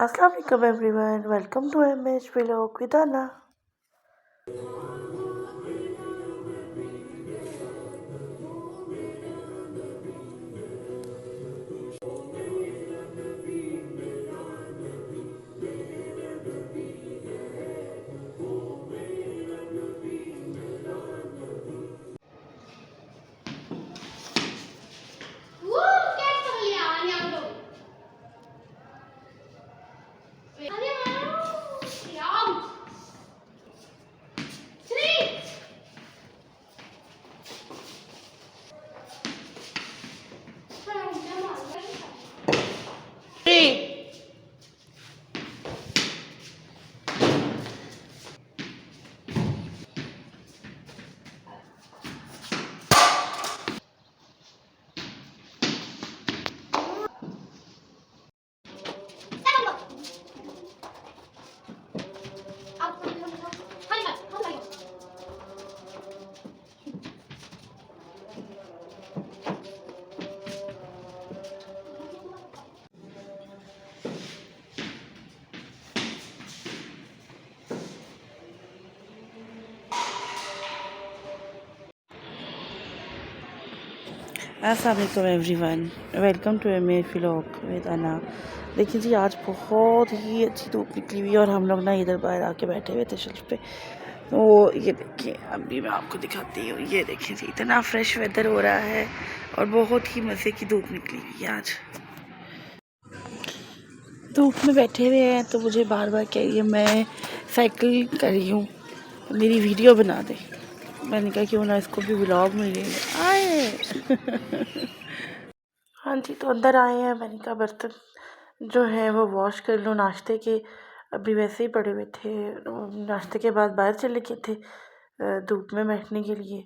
अस्सलाम वालेकुम everyone, welcome to MH vlog with Ana. अस्सलाम वालेकुम everyone, welcome to MH vlog with Ana. देखिए जी, आज बहुत ही अच्छी धूप निकली हुई है और हम लोग ना इधर बाहर आके बैठे हुए थे शेल्फ पे। तो ये देखिए, अभी मैं आपको दिखाती हूँ। ये देखिए जी, इतना फ्रेश वेदर हो रहा है और बहुत ही मज़े की धूप निकली हुई है। आज धूप में बैठे हुए हैं तो मुझे बार बार कह रही है मैं साइकिल कर रही हूँ, मेरी वीडियो बना दे। मैंने कहा क्यों ना इसको भी व्लॉग में ले आए। हाँ जी, तो अंदर आए हैं। मैंने कहा बर्तन जो है वो वॉश कर लो, नाश्ते के अभी वैसे ही पड़े हुए थे। नाश्ते के बाद बाहर चले गए थे धूप में बैठने के लिए।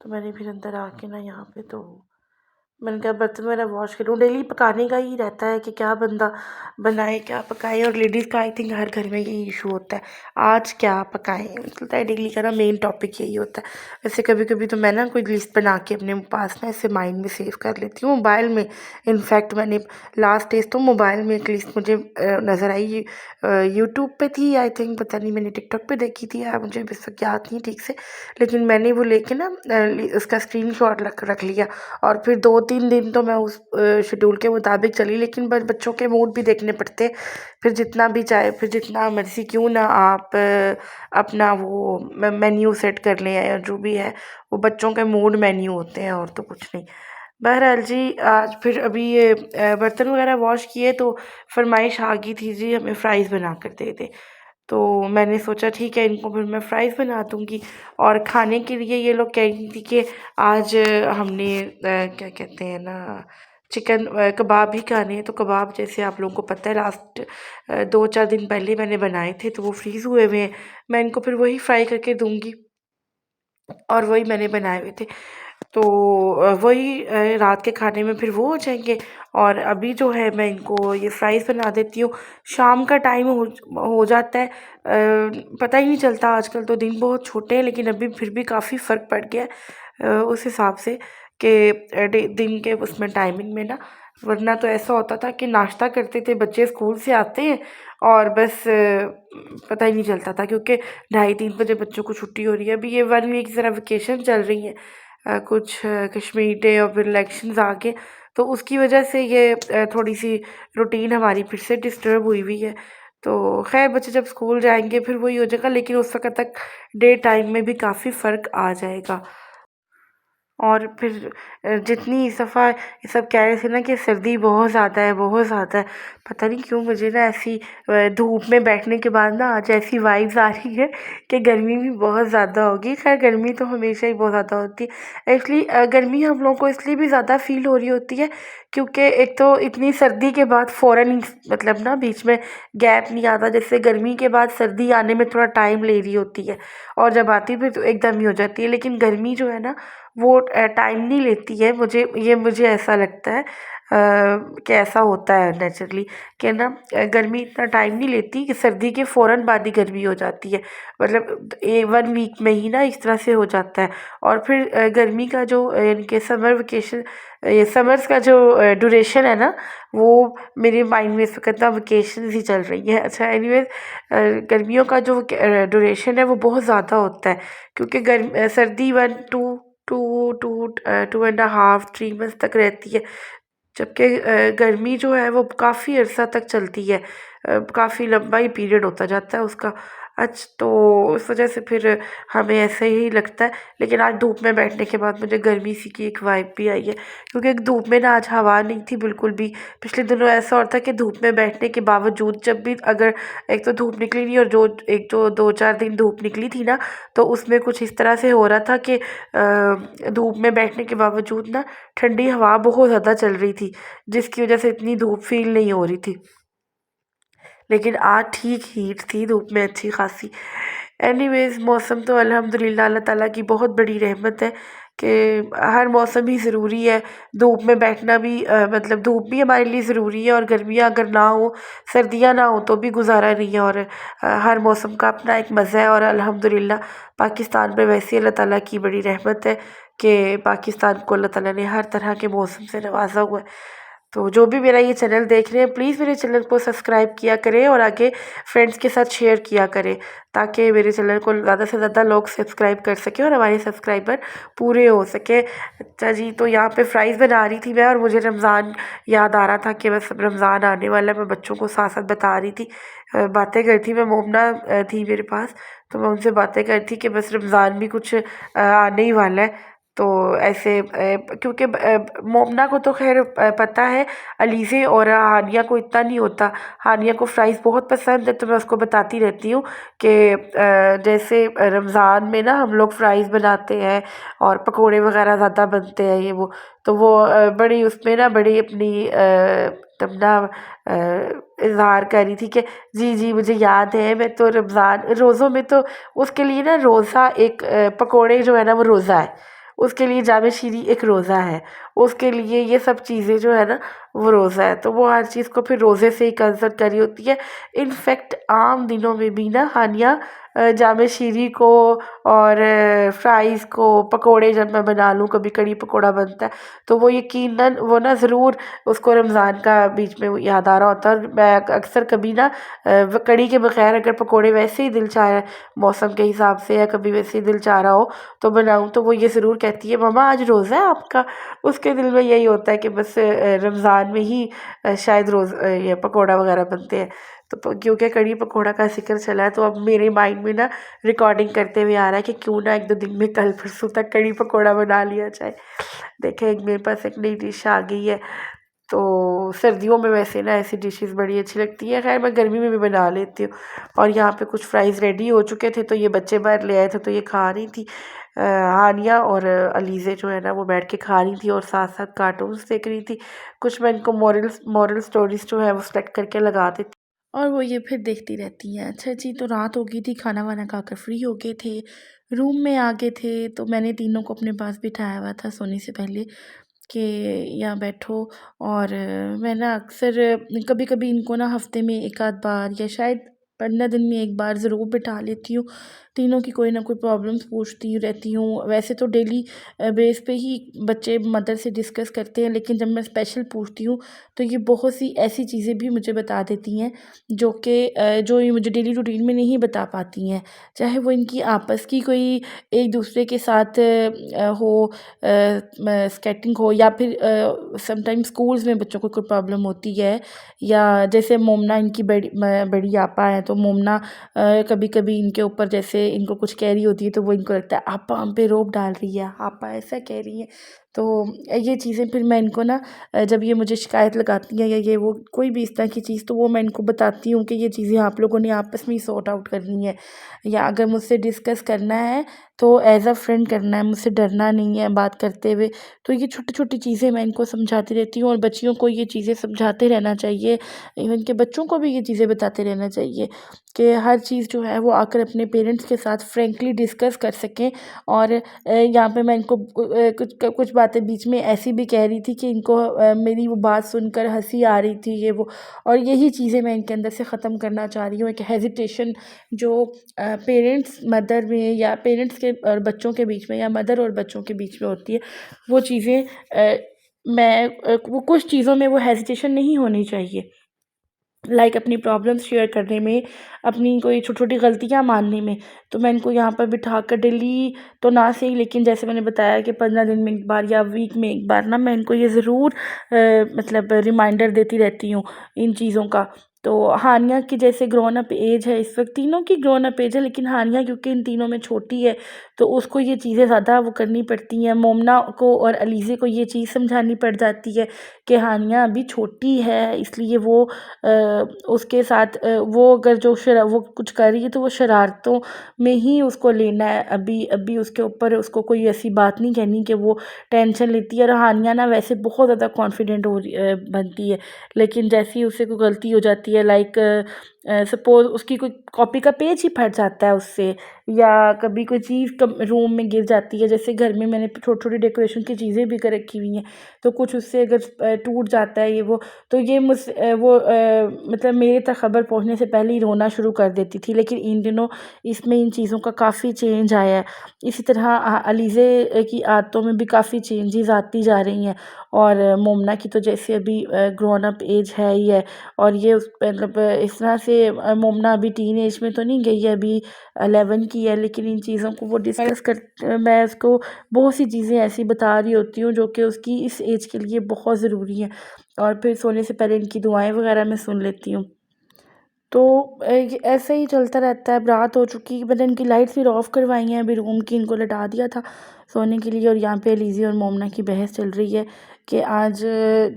तो मैंने फिर अंदर आके ना यहाँ पे तो मैंने कहा बर्तन वगैरह वॉश करूँ। डेली पकाने का ही रहता है कि क्या बंदा बनाए क्या पकाए, और लेडीज़ का आई थिंक हर घर में यही इशू होता है, आज क्या पकाएं। लगता है डेली का ना मेन टॉपिक यही होता है। वैसे कभी कभी तो मैं ना कोई लिस्ट बना के अपने पास ना ऐसे माइंड में सेव कर लेती हूँ, मोबाइल में। इनफैक्ट मैंने लास्ट डेज तो मोबाइल में एक लिस्ट मुझे नज़र आई, यूट्यूब पे थी आई थिंक, पता नहीं मैंने टिकटॉक पे देखी थी यार, मुझे इस वक्त याद नहीं ठीक से। लेकिन मैंने वो लेके ना उसका स्क्रीनशॉट रख लिया, और फिर 2-3 दिन तो मैं उस शेड्यूल के मुताबिक चली। लेकिन बच्चों के मूड भी देखने पड़ते, फिर जितना भी चाहे, फिर जितना मर्ज़ी क्यों ना आप अपना वो मेन्यू सेट कर लें या जो भी है, वो बच्चों के मूड मेन्यू होते हैं और तो कुछ नहीं। बहरहाल जी, आज फिर अभी ये बर्तन वगैरह वॉश किए तो फरमाइश आ गई थी जी हमें फ़्राइज़ बना कर दे दे। तो मैंने सोचा ठीक है, इनको फिर मैं फ़्राइज़ बना दूँगी। और खाने के लिए ये लोग कह रही थी कि आज हमने क्या कहते हैं ना, चिकन कबाब ही खाने हैं। तो कबाब जैसे आप लोगों को पता है लास्ट 2-4 दिन पहले मैंने बनाए थे, तो वो फ्रीज़ हुए हुए हैं। मैं इनको फिर वही फ्राई करके दूँगी, और वही मैंने बनाए हुए थे। तो वही रात के खाने में फिर वो हो जाएंगे। और अभी जो है मैं इनको ये फ्राइज़ बना देती हूँ। शाम का टाइम हो जाता है, पता ही नहीं चलता। आजकल तो दिन बहुत छोटे हैं, लेकिन अभी फिर भी काफ़ी फ़र्क पड़ गया है उस हिसाब से कि दिन के उसमें टाइमिंग में ना। वरना तो ऐसा होता था कि नाश्ता करते थे, बच्चे स्कूल से आते हैं और बस पता ही नहीं चलता था, क्योंकि 2:30-3 बजे बच्चों को छुट्टी हो रही है। अभी ये 1 वीक ज़रा वेकेशन चल रही है, कुछ कश्मीर डे और फिर इलेक्शंस आ गए, तो उसकी वजह से ये थोड़ी सी रूटीन हमारी फिर से डिस्टर्ब हुई हुई है। तो खैर बच्चे जब स्कूल जाएंगे फिर वही हो जाएगा, लेकिन उस वक्त तक डे टाइम में भी काफ़ी फ़र्क आ जाएगा। और फिर जितनी इस दफ़ा ये सब कह रहे थे ना कि सर्दी बहुत ज़्यादा है, बहुत ज़्यादा है। पता नहीं क्यों मुझे ना ऐसी धूप में बैठने के बाद ना आज ऐसी वाइब्स आ रही है कि गर्मी भी बहुत ज़्यादा होगी। खैर गर्मी तो हमेशा ही बहुत ज़्यादा होती है। एक्चुअली गर्मी हम लोगों को इसलिए भी ज़्यादा फ़ील हो रही होती है क्योंकि एक तो इतनी सर्दी के बाद फ़ौरन ही मतलब ना बीच में गैप नहीं आता। जैसे गर्मी के बाद सर्दी आने में थोड़ा टाइम ले रही होती है, और जब आती है फिर तो एकदम ही हो जाती है। लेकिन गर्मी जो है ना वो टाइम नहीं लेती है, मुझे ऐसा लगता है। कि ऐसा होता है नेचुरली कि ना गर्मी इतना टाइम नहीं लेती कि सर्दी के फ़ौरन बाद ही गर्मी हो जाती है। मतलब 1 वीक में ही ना इस तरह से हो जाता है। और फिर गर्मी का जो यानी कि समर वेकेशन, ये समर्स का जो ड्यूरेशन है ना, वो मेरे माइंड में इस वक्त ना वेकेशन ही चल रही है। अच्छा एनीवेज, गर्मियों का जो ड्यूरेशन है वो बहुत ज़्यादा होता है, क्योंकि सर्दी 2.5-3 मंथ्स तक रहती है, जबकि गर्मी जो है वो काफ़ी अर्सा तक चलती है। काफ़ी लंबा ही पीरियड होता जाता है उसका। तो उस वजह से फिर हमें ऐसे ही लगता है। लेकिन आज धूप में बैठने के बाद मुझे गर्मी सी की एक वाइब भी आई है, क्योंकि धूप में ना आज हवा नहीं थी बिल्कुल भी। पिछले दिनों ऐसा होता कि धूप में बैठने के बावजूद जब भी अगर एक तो धूप निकली नहीं, और जो 2-4 दिन धूप निकली थी ना, तो उसमें कुछ इस तरह से हो रहा था कि धूप में बैठने के बावजूद ना ठंडी हवा बहुत ज़्यादा चल रही थी, जिसकी वजह से इतनी धूप फील नहीं हो रही थी। लेकिन आज ठीक हीट थी धूप में अच्छी खासी। एनीवेज़, मौसम तो अल्हम्दुलिल्लाह अल्लाह ताला की बहुत बड़ी रहमत है कि हर मौसम ही ज़रूरी है। धूप में बैठना भी मतलब धूप भी हमारे लिए ज़रूरी है, और गर्मियाँ अगर ना हो, सर्दियाँ ना हो तो भी गुज़ारा नहीं है। और हर मौसम का अपना एक मज़ा है। और अल्हम्दुलिल्लाह पाकिस्तान पे वैसे अल्लाह ताला की बड़ी रहमत है कि पाकिस्तान को अल्लाह ताला ने हर तरह के मौसम से नवाजा हुआ है। तो जो भी मेरा ये चैनल देख रहे हैं, प्लीज़ मेरे चैनल को सब्सक्राइब किया करें और आगे फ्रेंड्स के साथ शेयर किया करें, ताकि मेरे चैनल को ज़्यादा से ज़्यादा लोग सब्सक्राइब कर सकें और हमारे सब्सक्राइबर पूरे हो सके। अच्छा जी, तो यहाँ पे फ्राइज़ बना रही थी मैं, और मुझे रमज़ान याद आ रहा था कि बस रमज़ान आने वाला है। मैं बच्चों को साथ साथ बता रही थी, बातें कर थी। मैं मोमना थी मेरे पास, तो मैं उनसे बातें कर थी कि बस रमज़ान भी कुछ आने ही वाला है। तो ऐसे क्योंकि मोमना को तो खैर पता है, अलीज़े और हानिया को इतना नहीं होता। हानिया को फ्राइज़ बहुत पसंद है, तो मैं उसको बताती रहती हूँ कि जैसे रमज़ान में ना हम लोग फ्राइज़ बनाते हैं और पकोड़े वगैरह ज़्यादा बनते हैं ये वो। तो वो बड़ी उसमें ना बड़ी अपनी तब ना इज़हार कर रही थी कि जी जी मुझे याद है, मैं तो रमज़ान रोज़ों में तो उसके लिए ना रोज़ा एक पकोड़े जो है ना वो रोज़ा है, उसके लिए जामे शीरी एक रोज़ा है, उसके लिए ये सब चीज़ें जो है ना वो रोज़ा है। तो वो हर चीज़ को फिर रोज़े से ही कंसर्ट करी होती है। इनफैक्ट आम दिनों में भी ना हानिया जामे शीरी को और फ्राइज़ को, पकोड़े जब मैं बना लूँ, कभी कड़ी पकोड़ा बनता है तो वो यकीनन वो ना ज़रूर उसको रमज़ान का बीच में वो याद आ रहा होता है। और मैं अक्सर कभी ना कड़ी के बगैर अगर पकोड़े वैसे ही दिल चाह मौसम के हिसाब से, या कभी वैसे ही दिल चाह रहा हो तो बनाऊँ, तो वो ये ज़रूर कहती है मम्मा आज रोज़ा है आपका। उसके दिल में यही होता है कि बस रमज़ान में ही शायद ये पकोड़ा वगैरह बनते हैं। तो क्योंकि कड़ी पकोड़ा का ज़िक्र चला है, तो अब मेरे माइंड में ना रिकॉर्डिंग करते हुए आ रहा है कि क्यों ना 1-2 दिन में कल परसों तक कड़ी पकोड़ा बना लिया जाए। देखें, एक मेरे पास एक नई डिश आ गई है। तो सर्दियों में वैसे ना ऐसी डिशेज़ बड़ी अच्छी लगती हैं। ख़ैर मैं गर्मी में भी बना लेती हूँ। और यहाँ पे कुछ फ्राइज़ रेडी हो चुके थे, तो ये बच्चे बाहर ले आए थे, तो ये खा रही थी। हानिया और अलीज़े जो है ना वो बैठ के खा रही थी और साथ-साथ कार्टून्स देख रही थी। कुछ मैं इनको मॉरल स्टोरीज़ जो है वो सेलेक्ट करके लगा देती, और वो ये फिर देखती रहती हैं। अच्छा जी, तो रात हो गई थी, खाना-वाना खाकर फ्री हो गए थे, रूम में आ गए थे, तो मैंने तीनों को अपने पास बिठाया हुआ था सोने से पहले कि यहाँ बैठो। और मैं ना अक्सर कभी-कभी इनको ना हफ़्ते में 1 आध बार या शायद 15 दिन में 1 बार ज़रूर बिठा लेती हूँ। तीनों की कोई ना कोई प्रॉब्लम्स पूछती रहती हूँ। वैसे तो डेली बेस पे ही बच्चे मदर से डिस्कस करते हैं, लेकिन जब मैं स्पेशल पूछती हूँ तो ये बहुत सी ऐसी चीज़ें भी मुझे बता देती हैं जो ये मुझे डेली रूटीन में नहीं बता पाती हैं। चाहे वो इनकी आपस की कोई एक दूसरे के साथ हो, स्केटिंग हो, या फिर समटाइम्स स्कूल्स में बच्चों को कोई प्रॉब्लम होती है, या जैसे मोमना इनकी बड़ी आपा है, तो मोमना कभी-कभी इनके ऊपर जैसे इनको कुछ कह रही होती है तो वो इनको लगता है आपा हम पे रोब डाल रही है, आपा ऐसा कह रही हैं। तो ये चीज़ें फिर मैं इनको ना जब ये मुझे शिकायत लगाती हैं या ये वो कोई भी इस तरह की चीज़, तो वो मैं इनको बताती हूँ कि ये चीज़ें आप लोगों ने आपस में ही सॉर्ट आउट करनी है, या अगर मुझसे डिस्कस करना है तो एज़ अ फ्रेंड करना है, मुझसे डरना नहीं है बात करते हुए। तो ये छोटी-छोटी चीज़ें मैं इनको समझाती रहती हूँ, और बच्चियों को ये चीज़ें समझाते रहना चाहिए। इवन के बच्चों को भी ये चीज़ें बताते रहना चाहिए कि हर चीज़ जो है वो आकर अपने पेरेंट्स के साथ फ्रैंकली डिस्कस कर सकें। और यहाँ पे मैं इनको कुछ बातें बीच में ऐसी भी कह रही थी कि इनको मेरी वो बात सुनकर हंसी आ रही थी, ये वो। और यही चीज़ें मैं इनके अंदर से ख़त्म करना चाह रही हूँ, एक हेजिटेशन जो पेरेंट्स मदर में या पेरेंट्स के और बच्चों के बीच में या मदर और बच्चों के बीच में होती है, वो चीज़ें वो कुछ चीज़ों में वो हेजिटेशन नहीं होनी चाहिए। लाइक अपनी प्रॉब्लम्स शेयर करने में, अपनी कोई छोटी-छोटी गलतियाँ मानने में। तो मैं इनको यहाँ पर बिठाकर डेली तो ना सही, लेकिन जैसे मैंने बताया कि 15 दिन में 1 बार या वीक में 1 बार ना मैं इनको ये ज़रूर मतलब रिमाइंडर देती रहती हूँ इन चीज़ों का। तो हानिया की जैसे ग्रोन अप एज है इस वक़्त, तीनों की ग्रोन अप एज है, लेकिन हानिया क्योंकि इन तीनों में छोटी है, तो उसको ये चीज़ें ज़्यादा वो करनी पड़ती हैं। मोमना को और अलीज़े को ये चीज़ समझानी पड़ जाती है कि हानिया अभी छोटी है, इसलिए वो उसके साथ वो अगर वो कुछ कर रही है तो वो शरारतों में ही उसको लेना है। अभी अभी उसके ऊपर उसको कोई ऐसी बात नहीं कहनी कि वो टेंशन लेती है। और हानिया ना वैसे बहुत ज़्यादा कॉन्फिडेंट बनती है, लेकिन जैसे ही उससे कोई गलती हो जाती है, लाइक सपोज़ उसकी कोई कॉपी का पेज ही फट जाता है उससे, या कभी कोई चीज़ कम रूम में गिर जाती है। जैसे घर में मैंने छोटी-छोटी डेकोरेशन की चीज़ें भी कर रखी हुई हैं, तो कुछ उससे अगर टूट जाता है ये वो, तो ये मतलब मेरे तक ख़बर पहुँचने से पहले ही रोना शुरू कर देती थी। लेकिन इन दिनों इसमें इन चीज़ों का काफ़ी चेंज आया है। इसी तरह अलीज़े की आदतों में भी काफ़ी चेंजेज़ आती जा रही हैं। और मोमना की तो जैसे अभी ग्रोन अप एज है ही है, और ये मतलब इस तरह से मोमना अभी टीन एज में तो नहीं गई है, अभी 11 की है, लेकिन इन चीज़ों को वो डिस्कस कर मैं उसको बहुत सी चीज़ें ऐसी बता रही होती हूँ जो कि उसकी इस एज के लिए बहुत ज़रूरी हैं। और फिर सोने से पहले इनकी दुआएँ वग़ैरह मैं सुन लेती हूँ। तो ये ऐसे ही चलता रहता है। अब रात हो चुकी, मैंने इनकी लाइट्स फिर ऑफ़ करवाई हैं, अभी रूम की इनको लिटा दिया था सोने के लिए। और यहाँ पे लीज़ी और मोमना की बहस चल रही है कि आज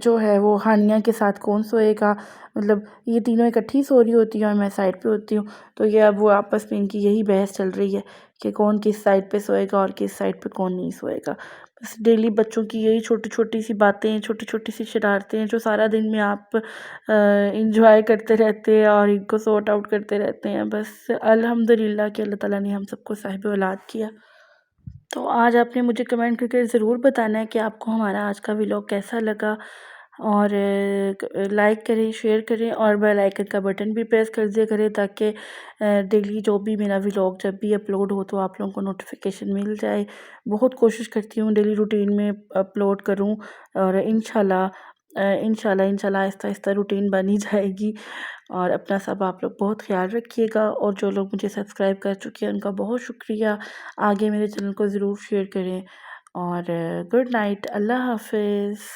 जो है वो हानिया के साथ कौन सोएगा। मतलब ये तीनों इकट्ठी सो रही होती हैं और मैं साइड पे होती हूँ, तो ये अब वो आपस में इनकी यही बहस चल रही है कि कौन किस साइड पे सोएगा और किस साइड पे कौन नहीं सोएगा। बस डेली बच्चों की यही छोटी-छोटी सी बातें, छोटी-छोटी सी शरारतें हैं जो सारा दिन में आप एन्जॉय करते रहते हैं और इनको सॉर्ट आउट करते रहते हैं। बस अल्हम्दुलिल्लाह कि अल्लाह ताला ने हम सबको साहिब औलाद किया। तो आज आपने मुझे कमेंट करके ज़रूर बताना है कि आपको हमारा आज का व्लॉग कैसा लगा। और लाइक करें, शेयर करें और बेल आइकन का बटन भी प्रेस कर दिया करें, ताकि डेली जो भी मेरा व्लॉग जब भी अपलोड हो तो आप लोगों को नोटिफिकेशन मिल जाए। बहुत कोशिश करती हूँ डेली रूटीन में अपलोड करूँ, और इंशाल्लाह आहिस्ता-आहिस्ता रूटीन बन ही जाएगी। और अपना सब आप लोग बहुत ख़्याल रखिएगा, और जो लोग मुझे सब्सक्राइब कर चुके हैं उनका बहुत शुक्रिया। आगे मेरे चैनल को ज़रूर शेयर करें। और गुड नाइट, अल्लाह हाफ़िज़।